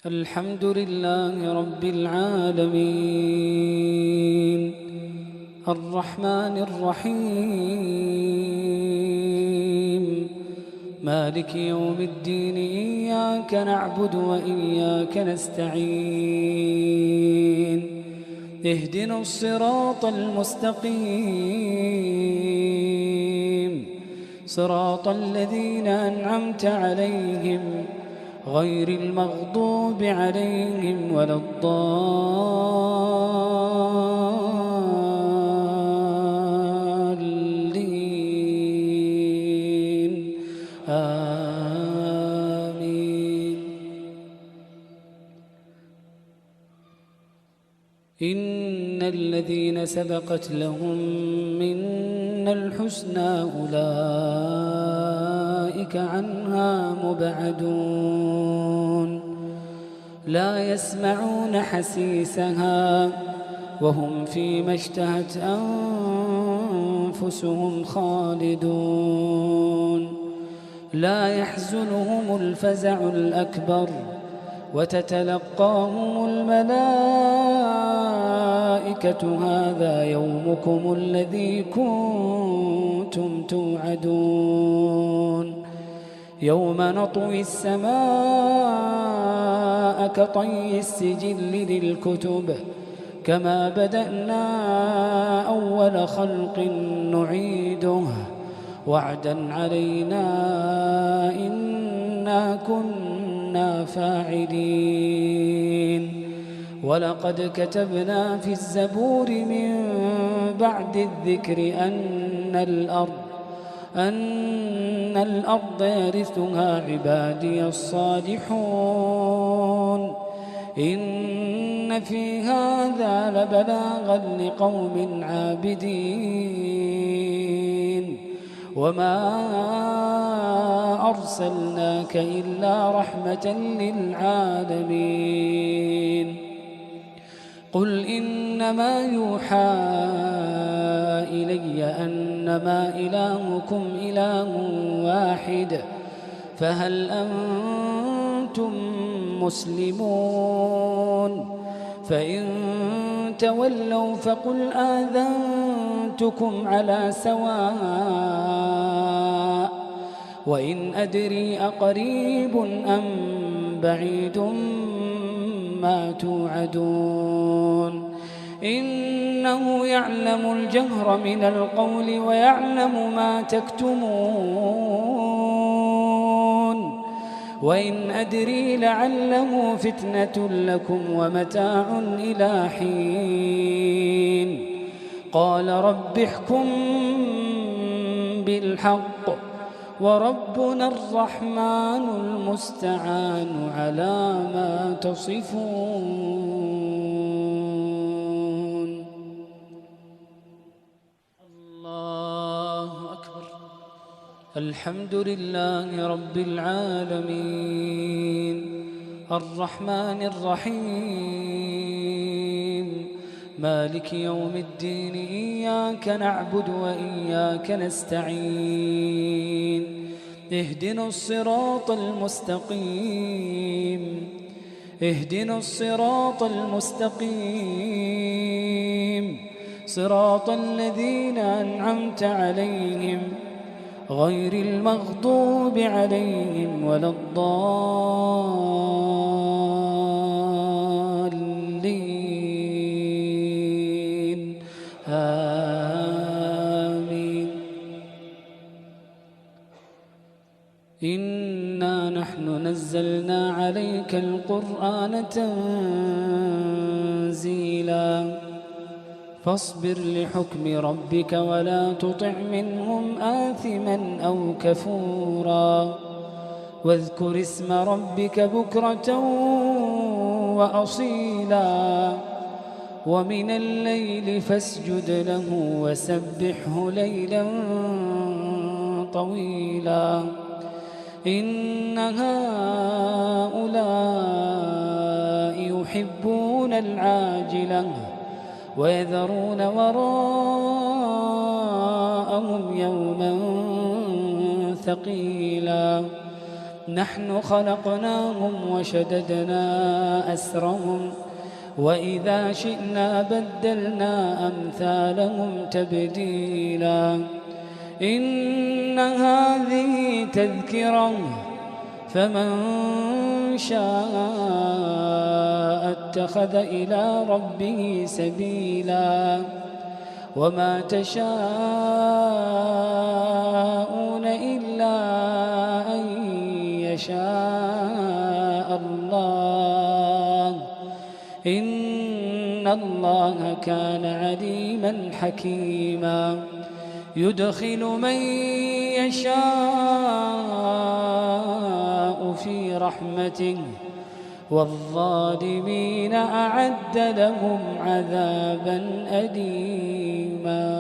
الحمد لله رب العالمين الرحمن الرحيم مالك يوم الدين إياك نعبد وإياك نستعين اهدنا الصراط المستقيم صراط الذين أنعمت عليهم غير المغضوب عليهم ولا الضالين آمين. إن الذين سبقت لهم منا الحسنى أولئك عنها مبعدون لا يسمعون حسيسها وهم فيما اشتهت أنفسهم خالدون لا يحزنهم الفزع الأكبر وتتلقاهم الملائكة هذا يومكم الذي كنتم توعدون يوم نطوي السماء كطي السجل للكتب كما بدأنا أول خلق نعيده وعدا علينا إنا كنا فاعلين ولقد كتبنا في الزبور من بعد الذكر أن الأرض يرثها عبادي الصالحون إن في هذا لبلاغا لقوم عابدين وما أرسلناك إلا رحمة للعالمين قل إنما يوحى إلي أنما إلهكم إله واحد فهل أنتم مسلمون فإن تولوا فقل آذنتكم على سواء وإن أدري أقريب أم بعيد ما توعدون إنه يعلم الجهر من القول ويعلم ما تكتمون وإن أدري لعله فتنة لكم ومتاع إلى حين قال رب احكم بالحق وربنا الرحمن المستعان على ما تصفون. الله أكبر. الحمد لله رب العالمين الرحمن الرحيم مالك يوم الدين إياك نعبد وإياك نستعين اهدنا الصراط المستقيم صراط الذين أنعمت عليهم غير المغضوب عليهم ولا الضالين آمين. إنا نحن نزلنا عليك القرآن تنزيلا فاصبر لحكم ربك ولا تطع منهم آثما أو كفورا واذكر اسم ربك بكرة وأصيلا ومن الليل فاسجد له وسبحه ليلا طويلا إن هؤلاء يحبون العاجلة ويذرون وراءهم يوما ثقيلا نحن خلقناهم وشددنا أسرهم وإذا شئنا بدلنا أمثالهم تبديلا إن هذه تذكرة فمن شاء اتخذ إلى ربه سبيلا وما تشاءون إلا أن يشاء الله إن الله كان عليما حكيما يدخل من يشاء في رحمته والظالمين أعد لهم عذابا أليما.